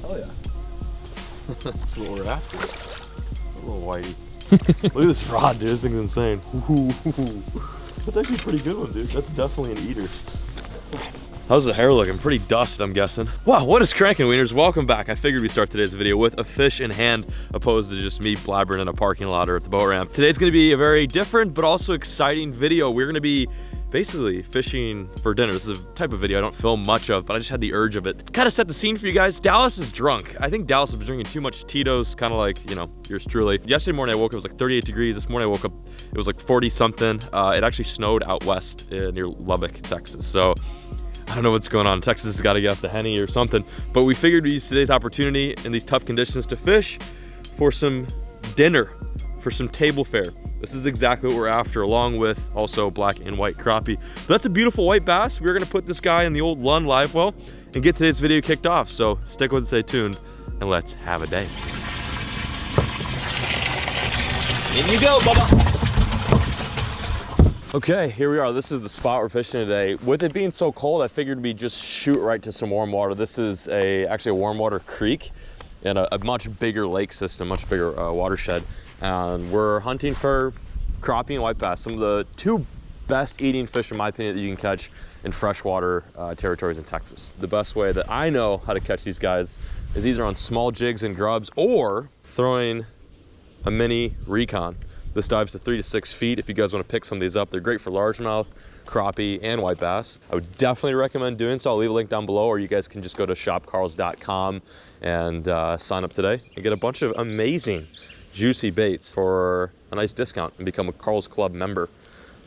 Oh yeah. That's what we're after. A little whitey. Look at this rod, dude. This thing's insane. That's actually a pretty good one, dude. That's definitely an eater. How's the hair looking? Pretty dusted, I'm guessing. Wow, what is cranking, wieners? Welcome back. I figured we'd start today's video with a fish in hand, opposed to just me blabbering in a parking lot or at the boat ramp. Today's gonna be a very different, but also exciting video. We're gonna be basically fishing for dinner. This is a type of video I don't film much of, but I just had the urge of it. Kind of set the scene for you guys. Dallas is drunk. I think Dallas has been drinking too much Tito's, kind of like, you know, yours truly. Yesterday morning I woke up, it was like 38 degrees. This morning I woke up, it was like 40 something. It actually snowed out west near Lubbock, Texas. So I don't know what's going on. Texas has got to get off the Henny or something. But we figured we'd use today's opportunity in these tough conditions to fish for some dinner, for some table fare. This is exactly what we're after, along with also black and white crappie. But that's a beautiful white bass. We're gonna put this guy in the old Lund live well and get today's video kicked off. So stick with it, stay tuned, and let's have a day. In you go, Bubba. Okay, here we are. This is the spot we're fishing today. With it being so cold, I figured we'd just shoot right to some warm water. This is actually a warm water creek and a much bigger lake system, much bigger watershed. And we're hunting for crappie and white bass, some of the two best eating fish, in my opinion, that you can catch in freshwater territories in Texas. The best way that I know how to catch these guys is either on small jigs and grubs or throwing a mini recon. This dives to 3 to 6 feet. If you guys want to pick some of these up, they're great for largemouth, crappie, and white bass. I would definitely recommend doing so. I'll leave a link down below, or you guys can just go to shopcarls.com and sign up today and get a bunch of amazing juicy baits for a nice discount and become a Carl's Club member.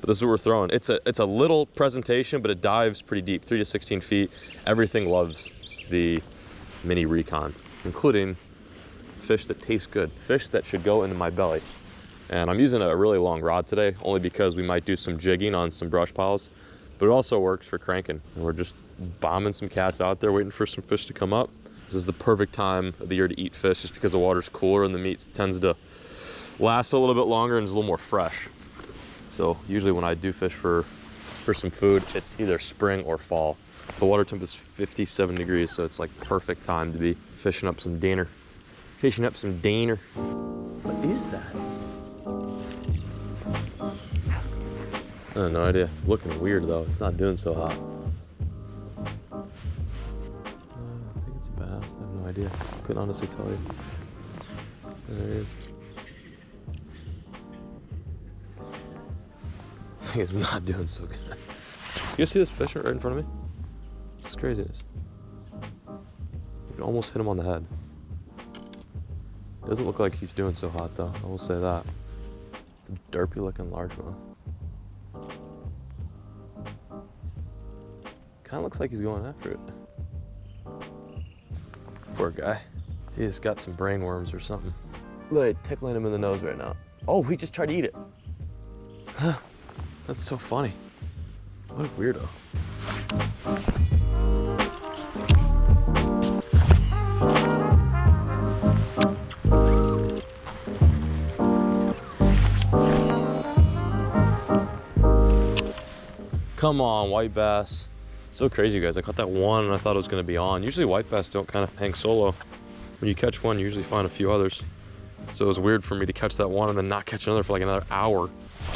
But this is what we're throwing. It's a little presentation, but it dives pretty deep, 3 to 16 feet. Everything loves the mini recon, including fish that taste good, fish that should go into my belly. And I'm using a really long rod today, only because we might do some jigging on some brush piles, but it also works for cranking. And we're just bombing some casts out there, waiting for some fish to come up. This is the perfect time of the year to eat fish, just because the water's cooler and the meat tends to last a little bit longer and is a little more fresh. So usually when I do fish for some food, it's either spring or fall. The water temp is 57 degrees, so it's like perfect time to be fishing up some dinner. Fishing up some dinner. What is that? I have no idea. Looking weird though. It's not doing so hot. I think it's a bass. I have no idea. Couldn't honestly tell you. There it is. This thing is not doing so good. You guys see this fish right in front of me? This is craziness. You can almost hit him on the head. Doesn't look like he's doing so hot though. I will say that. It's a derpy looking largemouth. Kind of looks like he's going after it. Poor guy. He just got some brain worms or something. Literally tickling him in the nose right now. Oh, he just tried to eat it. Huh. That's so funny. What a weirdo. Come on, white bass. So crazy, guys. I caught that one and I thought it was gonna be on. Usually white bass don't kind of hang solo. When you catch one, you usually find a few others. So it was weird for me to catch that one and then not catch another for like another hour.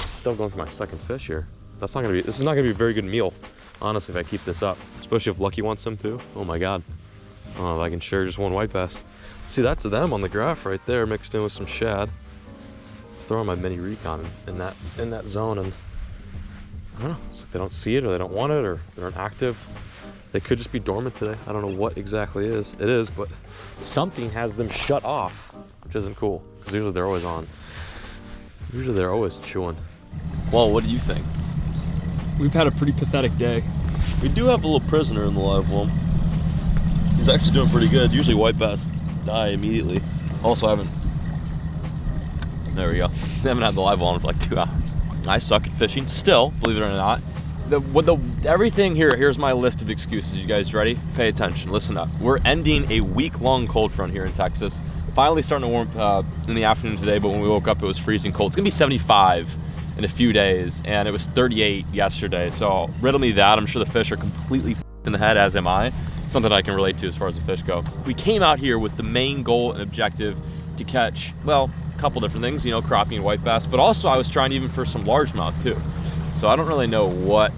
Still going for my second fish here. This is not gonna be a very good meal, honestly, if I keep this up. Especially if Lucky wants some too. Oh my God. I don't know if I can share just one white bass. See, that's them on the graph right there, mixed in with some shad. Throwing my mini recon in that zone, and I don't know, it's like they don't see it or they don't want it or they're inactive. They could just be dormant today. I don't know what exactly it is, but something has them shut off, which isn't cool because usually they're always on. Usually they're always chewing. Well, what do you think? We've had a pretty pathetic day. We do have a little prisoner in the live well. He's actually doing pretty good. Usually white bass die immediately. Also, I haven't. There we go. I haven't had the live well on for like 2 hours. I suck at fishing still, believe it or not. Everything here, here's my list of excuses. You guys ready? Pay attention, listen up. We're ending a week-long cold front here in Texas. Finally starting to warm in the afternoon today, but when we woke up, it was freezing cold. It's gonna be 75 in a few days, and it was 38 yesterday. So riddle me that. I'm sure the fish are completely in the head, as am I. Something I can relate to as far as the fish go. We came out here with the main goal and objective to catch, well, a couple different things, you know, crappie and white bass, but also I was trying even for some largemouth too. So I don't really know what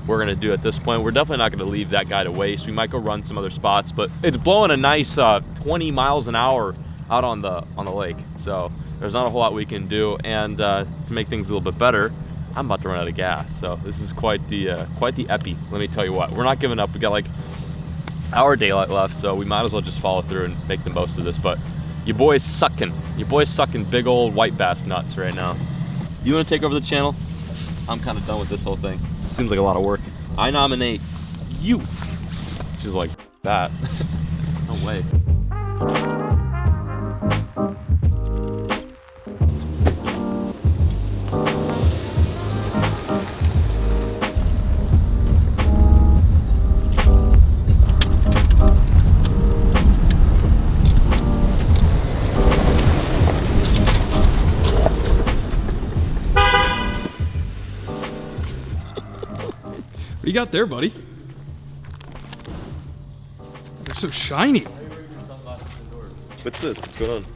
we're gonna do at this point. We're definitely not gonna leave that guy to waste. We might go run some other spots, but it's blowing a nice 20 miles an hour out on the lake. So there's not a whole lot we can do. And to make things a little bit better, I'm about to run out of gas. So this is quite the epi, let me tell you what. We're not giving up. We got like hour daylight left, so we might as well just follow through and make the most of this. But your boy's sucking big old white bass nuts right now. You wanna take over the channel? I'm kind of done with this whole thing. Seems like a lot of work. I nominate you. She's like, that. No way. What you got there, buddy? They're so shiny. What's this? What's going on?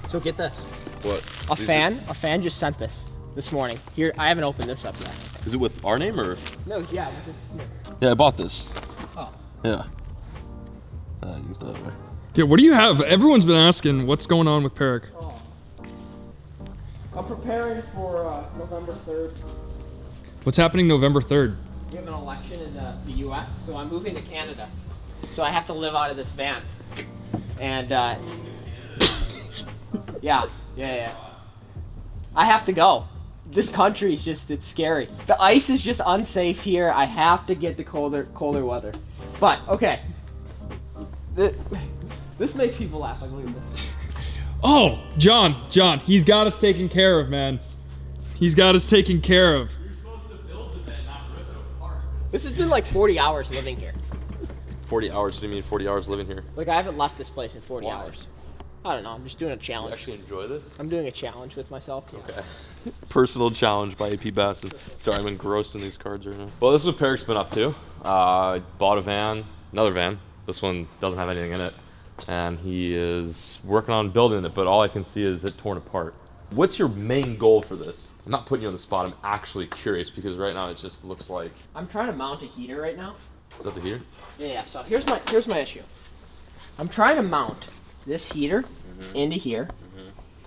So get this. What? A fan just sent this morning. Here, I haven't opened this up yet. Is it with our name or? No, yeah, we're just here. Yeah, I bought this. Oh. Yeah. You throw it away. Yeah, what do you have? Everyone's been asking what's going on with Peric. Oh. I'm preparing for November 3rd. What's happening November 3rd? We have an election in the U.S., so I'm moving to Canada. So I have to live out of this van. And, yeah. I have to go. This country is just, it's scary. The ice is just unsafe here. I have to get the colder weather. But, okay. This makes people laugh. Like, look at this. Oh, John, he's got us taken care of, man. He's got us taken care of. This has been like 40 hours living here. 40 hours? What do you mean 40 hours living here? Like I haven't left this place in 40 Why? hours. I don't know, I'm just doing a challenge. You actually enjoy this? I'm doing a challenge with myself. Yeah. Okay. Personal challenge by AP Basson. Sorry, I'm engrossed in these cards right now. Well, this is what Peric's been up to. Bought a van, another van. This one doesn't have anything in it. And he is working on building it, but all I can see is it torn apart. What's your main goal for this? I'm not putting you on the spot, I'm actually curious because right now it just looks like... I'm trying to mount a heater right now. Is that the heater? Yeah, so here's my issue. I'm trying to mount this heater into here.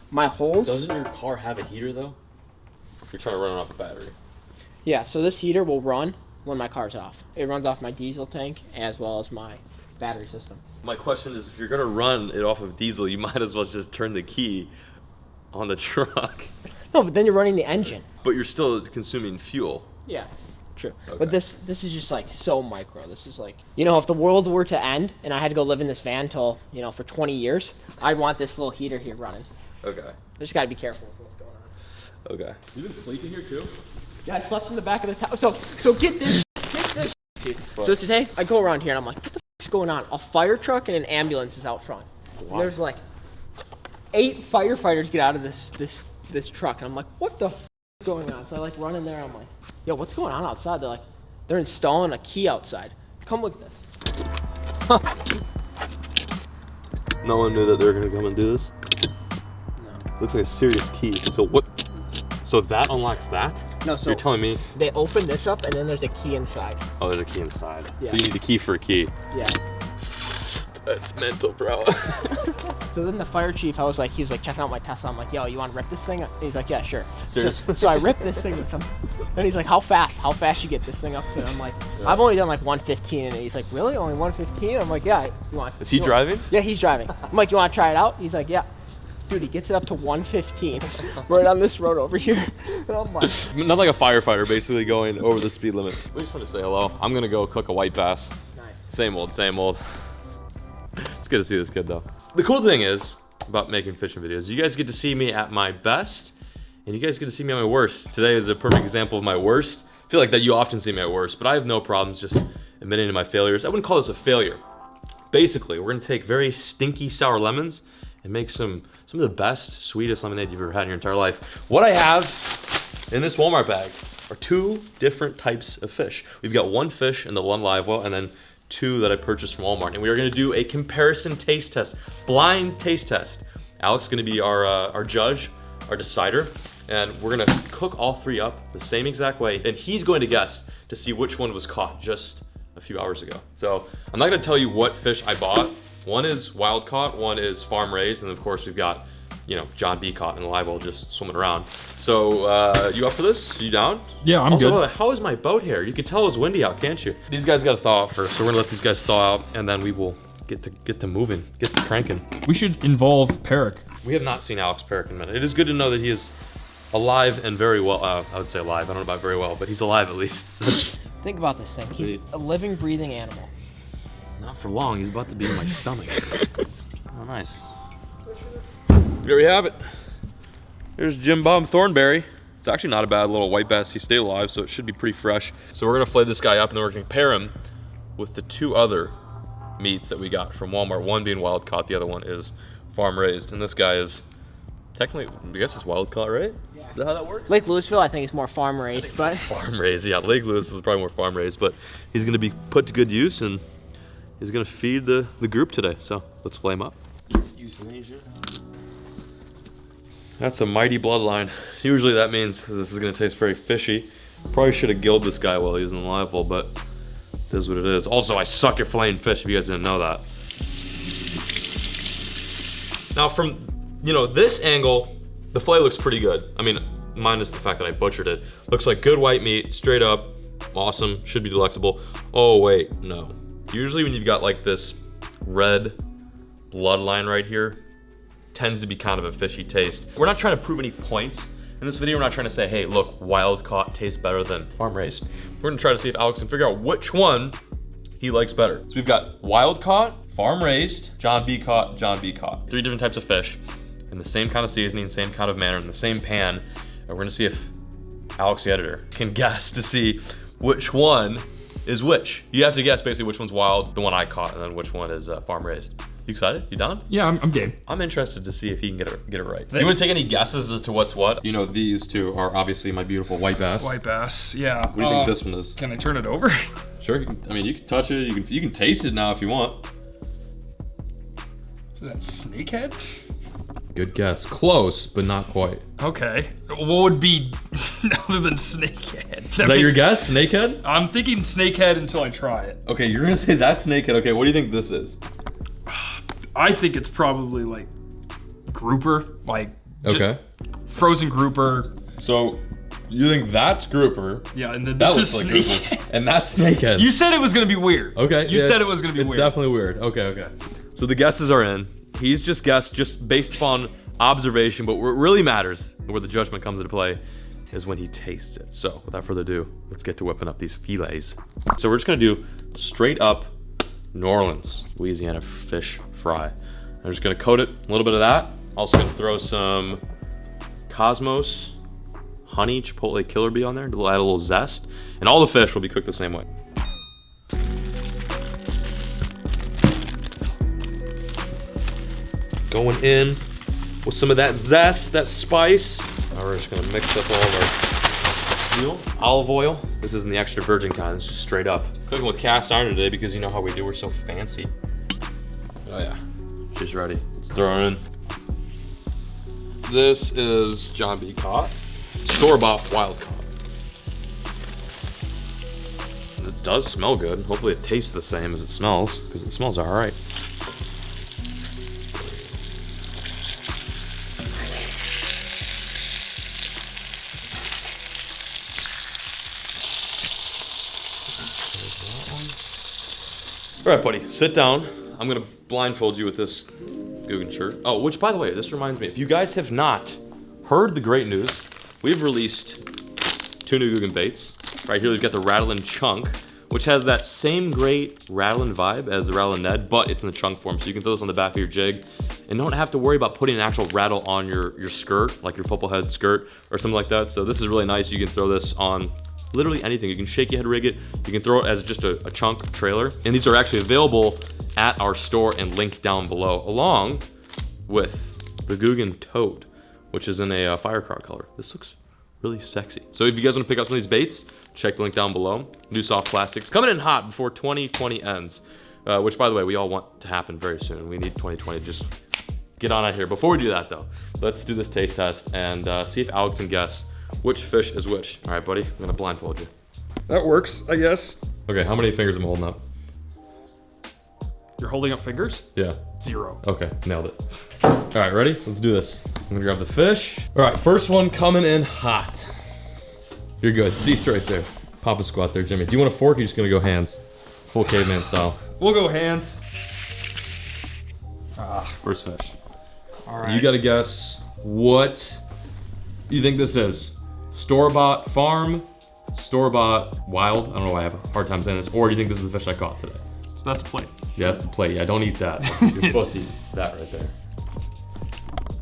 My holes... Doesn't your car have a heater though? You're trying to run it off a battery. Yeah, so this heater will run when my car's off. It runs off my diesel tank as well as my battery system. My question is, if you're gonna run it off of diesel, you might as well just turn the key on the truck. No, but then you're running the engine. But you're still consuming fuel. Yeah, true. Okay. But this is just like so micro. This is like, you know, if the world were to end and I had to go live in this van till, you know, for 20 years, I'd want this little heater here running. Okay. I just gotta be careful with what's going on. Okay. You been sleeping here too? Yeah, I slept in the back of the tower. So get this, dude. What? So today I go around here and I'm like, what the f is going on? A fire truck and an ambulance is out front. And there's like 8 firefighters get out of this truck, and I'm like, what the f is going on? So I like run in there, I'm like, yo, what's going on outside? They're like, they're installing a key outside. Come look at this. No one knew that they were gonna come and do this? No. Looks like a serious key. So what? So that unlocks that? No, so you're telling me? They open this up and then there's a key inside. Oh, there's a key inside. Yeah. So you need the key for a key. Yeah. That's mental, bro. So then the fire chief, he was like checking out my Tesla. I'm like, yo, you want to rip this thing? And he's like, yeah, sure. Seriously? So I ripped this thing with him. And he's like, how fast you get this thing up to? And I'm like, I've only done like 115. And he's like, really? Only 115? I'm like, yeah. You want? Is he driving? Yeah, he's driving. I'm like, you want to try it out? He's like, yeah. Dude, he gets it up to 115 right on this road over here. And I'm like, Not like a firefighter basically going over the speed limit. We just want to say hello. I'm gonna go cook a white bass. nice. Same old, same old. It's good to see this kid though. The cool thing is about making fishing videos, you guys get to see me at my best and you guys get to see me at my worst. Today is a perfect example of my worst. I feel like that you often see me at worst, but I have no problems just admitting to my failures. I wouldn't call this a failure. Basically, we're gonna take very stinky sour lemons and make some of the best, sweetest lemonade you've ever had in your entire life. What I have in this Walmart bag are 2 different types of fish. We've got 1 fish in the one live well and then 2 that I purchased from Walmart. And we are gonna do a comparison taste test, blind taste test. Alex is gonna be our judge, our decider, and we're gonna cook all 3 up the same exact way, and he's going to guess to see which one was caught just a few hours ago. So I'm not gonna tell you what fish I bought. One is wild caught, one is farm raised, and of course we've got, you know, John B caught in the live well just swimming around. So you up for this? You down? Yeah, I'm also, good. How is my boat here? You can tell it was windy out, can't you? These guys gotta thaw out first, so we're gonna let these guys thaw out, and then we will get to moving, get to cranking. We should involve Peric. We have not seen Alex Peric in a minute. It is good to know that he is alive and very well. I would say alive. I don't know about very well, but he's alive at least. Think about this thing. He's a living, breathing animal. Not for long. He's about to be in my stomach. Oh, nice. There we have it. There's Jim Bob Thornberry. It's actually not a bad little white bass. He stayed alive, so it should be pretty fresh. So we're gonna flay this guy up, and then we're gonna pair him with the 2 other meats that we got from Walmart. One being wild caught, the other one is farm raised. And this guy is technically, I guess it's wild caught, right? Yeah. Is that how that works? Lake Louisville, I think, is more farm raised, but Farm raised, yeah. Lake Lewis is probably more farm raised, but he's gonna be put to good use and he's gonna feed the group today. So let's flame up. That's a mighty bloodline. Usually that means this is gonna taste very fishy. Probably should have gilled this guy while he was in the live well, but it is what it is. Also, I suck at filleting fish, if you guys didn't know that. Now from, you know, this angle, the fillet looks pretty good. I mean, minus the fact that I butchered it. Looks like good white meat, straight up, awesome, should be delectable. Oh wait, no. Usually when you've got like this red bloodline right here, tends to be kind of a fishy taste. We're not trying to prove any points in this video. We're not trying to say, hey, look, wild caught tastes better than farm raised. We're gonna try to see if Alex can figure out which one he likes better. So we've got wild caught, farm raised, John B caught, John B caught. 3 different types of fish in the same kind of seasoning, same kind of manner, in the same pan. And we're gonna see if Alex, the editor, can guess to see which one is which. You have to guess basically which one's wild, the one I caught, and then which one is farm raised. You excited? You down? Yeah, I'm game. I'm interested to see if he can get it right. Do you want to take any guesses as to what's what? You know, these 2 are obviously my beautiful white bass. White bass, yeah. What do you think this one is? Can I turn it over? Sure. You can, I mean, you can touch it. You can taste it now if you want. Is that snakehead? Good guess. Close, but not quite. Okay. What would be other than snakehead? Is that your guess? Snakehead? I'm thinking snakehead until I try it. Okay, you're gonna say that's snakehead. Okay, what do you think this is? I think it's probably like grouper, like Okay. frozen grouper. So you think that's grouper? Yeah, and then That this looks is like snakehead. grouper. And that's snakehead. You said it was gonna be weird. Okay. You said it was gonna be it's weird. definitely weird. Okay. So the guesses are in. He's just guessed just based upon observation, but what really matters, where the judgment comes into play, is when he tastes it. So without further ado, let's get to whipping up these fillets. So we're just gonna do straight up New Orleans, Louisiana fish fry. I'm just gonna coat it, a little bit of that. Also gonna throw some Cosmos honey chipotle killer bee on there to add a little zest. And all the fish will be cooked the same way. Going in with some of that zest, that spice. Now we're just gonna mix up all of our oil. Olive oil. This isn't the extra virgin kind, it's just straight up. Cooking with cast iron today because you know how we do, we're so fancy. Oh yeah, she's ready. Let's throw her in. This is John B. caught. Store-bought wild caught. It does smell good. Hopefully it tastes the same as it smells, because it smells all right. All right, buddy, sit down. I'm gonna blindfold you with this GOOGAN shirt. Oh, which, by the way, this reminds me, if you guys have not heard the great news, we've released 2 new GOOGAN baits. Right here, we've got the Rattlin' Chunk, which has that same great Rattlin' vibe as the Rattlin' Ned, but it's in the chunk form, so you can throw this on the back of your jig and don't have to worry about putting an actual rattle on your skirt, like your football head skirt or something like that. So this is really nice. You can throw this on literally anything. You can shaky head rig it. You can throw it as just a chunk trailer. And these are actually available at our store and linked down below, along with the GOOGAN Toad, which is in a fire car color. This looks really sexy. So if you guys want to pick up some of these baits, check the link down below. New soft plastics coming in hot before 2020 ends, which, by the way, we all want to happen very soon. We need 2020 to just get on out here. Before we do that, though, let's do this taste test and see if Alex can guess which fish is which. All right, buddy, I'm gonna blindfold you. That works, I guess. Okay, how many fingers am I holding up? You're holding up fingers? Yeah. 0. Okay, nailed it. All right, ready? Let's do this. I'm gonna grab the fish. All right, first one coming in hot. You're good. Seats right there. Pop a squat there, Jimmy. Do you want a fork or are you just gonna go hands? Full caveman style. We'll go hands. First fish. All right. You gotta guess what you think this is. Store-bought farm, store-bought wild. I don't know why I have a hard time saying this. Or do you think this is the fish I caught today? So that's a plate. Yeah, that's the plate. Yeah, don't eat that. You're supposed to eat that right there.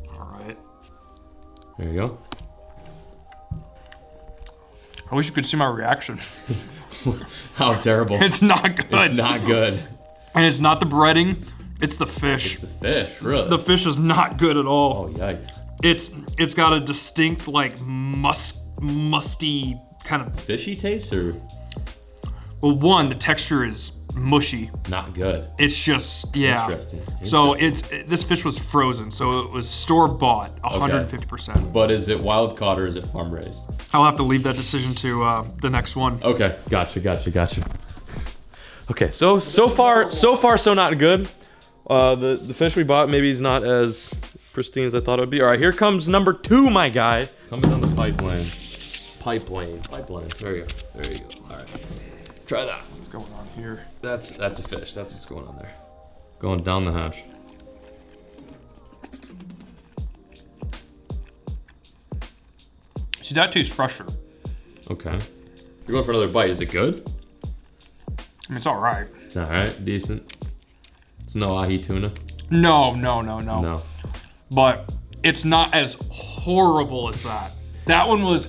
All right. There you go. I wish you could see my reaction. How terrible. It's not good. It's not good. And it's not the breading, it's the fish. It's the fish, really? The fish is not good at all. Oh, yikes. It's got a distinct, like, musty kind of... Fishy taste or? Well, one, the texture is mushy. Not good. It's just, yeah. Interesting. So this fish was frozen, so it was store-bought, 150%. But is it wild caught or is it farm raised? I'll have to leave that decision to the next one. Okay, gotcha. Okay, so far so not good. The fish we bought maybe is not as pristine as I thought it would be. All right, here comes number 2, my guy. Coming down the pipeline. Pipeline. There you go. All right, try that. What's going on here? That's a fish. That's what's going on there. Going down the hatch. See, that tastes fresher. Okay. You're going for another bite. Is it good? I mean, it's all right. It's all right. Decent. It's no ahi tuna. No. No. But it's not as horrible as that. That one was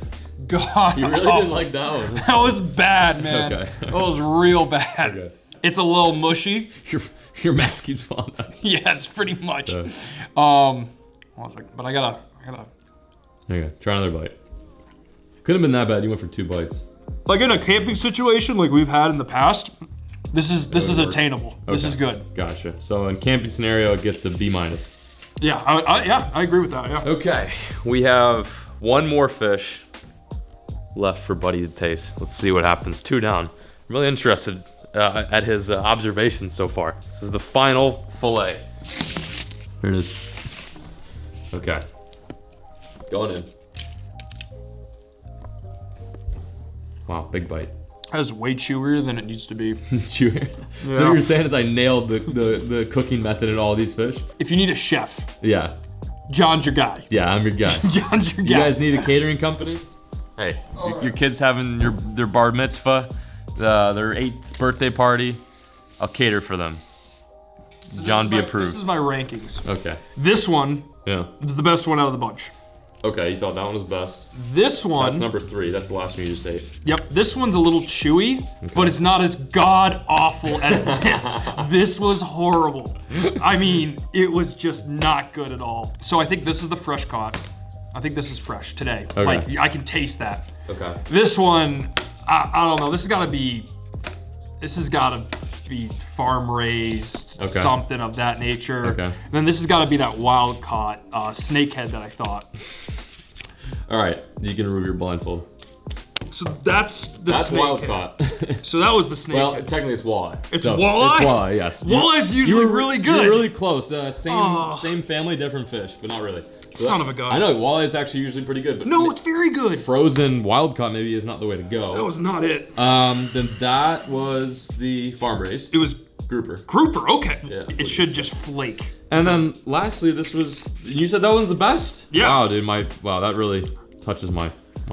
god. You really didn't like that one. That was bad, man. Okay. That was real bad. Okay. It's a little mushy. Your mask keeps falling out. Yes, pretty much. Yeah. One second, but I gotta. There you go. Try another bite. Couldn't have been that bad. You went for 2 bites. Like in a camping situation like we've had in the past, this is attainable. This Okay. is good. Gotcha. So in camping scenario, it gets a B-. Yeah, I agree with that. Yeah. Okay, we have one more fish left for Buddy to taste. Let's see what happens. 2 down. I'm really interested at his observations so far. This is the final fillet. Here it is. Okay. Going in. Wow, big bite. That is way chewier than it needs to be. Chewier. Yeah. So what you're saying is I nailed the cooking method in all these fish? If you need a chef, Yeah. John's your guy. Yeah, I'm your guy. John's your guy. You guys need a catering company? Hey, your kids having their bar mitzvah, their 8th birthday party, I'll cater for them. John be approved. This is my rankings. Okay. This one Yeah. is the best one out of the bunch. Okay, you thought that one was best. This one, That's number 3. That's the last one you just ate. yep, this one's a little chewy, but it's not as god awful as this. This was horrible. I mean, it was just not good at all. So I think this is the fresh caught. I think this is fresh today. Okay. Like, I can taste that. Okay. This one, I don't know. This has got to be farm raised, Okay. something of that nature. Okay. And then this has got to be that wild caught snakehead that I thought. All right, you can remove your blindfold. So that's the That's snakehead. wild caught. So that was the snakehead. Well, technically it's walleye. It's So, walleye? It's walleye, yes. Walleye's usually really good. You're really close. Oh. Same family, different fish, but not really. Son of a gun. I know, walleye is actually usually pretty good, but No, it's very good. frozen wild caught maybe is not the way to go. That was not it. Then that was the farm raised. It was grouper. grouper, okay. Yeah. It should just flake. And then lastly, this was, you said that one's the best? Yeah. Wow, dude, wow, that really touches my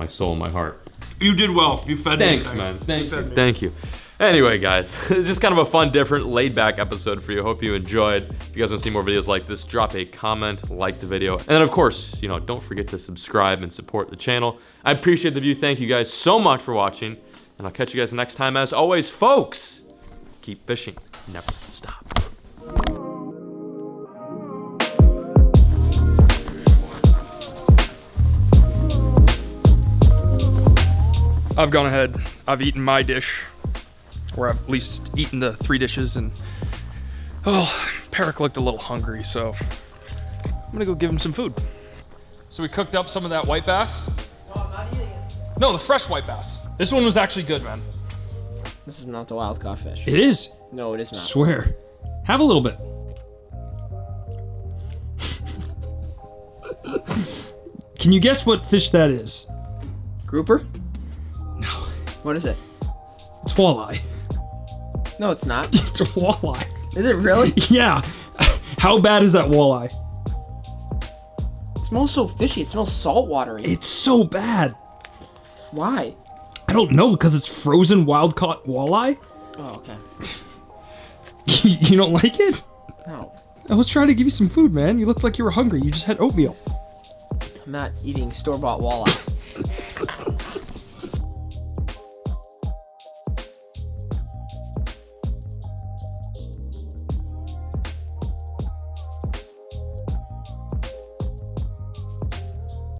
soul and my heart. You did well. You fed me. Thanks, man. Thank you. Anyway, guys, it's just kind of a fun, different, laid-back episode for you. Hope you enjoyed. If you guys want to see more videos like this, drop a comment, like the video, and then, of course, you know, don't forget to subscribe and support the channel. I appreciate the view. Thank you guys so much for watching, and I'll catch you guys next time. As always, folks, keep fishing. Never stop. I've gone ahead. I've eaten my dish. Or I've at least eaten the 3 dishes, and oh, Peric looked a little hungry, so I'm gonna go give him some food. So we cooked up some of that white bass. No, I'm not eating it. No, the fresh white bass. This one was actually good, man. This is not the wild caught fish. It is. No, it is not. Swear. Have a little bit. Can you guess what fish that is? Grouper? No. What is it? It's walleye. No, it's not. It's a walleye. Is it really? Yeah. How bad is that walleye? It smells so fishy. It smells saltwatery. It's so bad. Why? I don't know, because it's frozen wild caught walleye? Oh, okay. You don't like it? No. I was trying to give you some food, man. You looked like you were hungry. You just had oatmeal. I'm not eating store-bought walleye.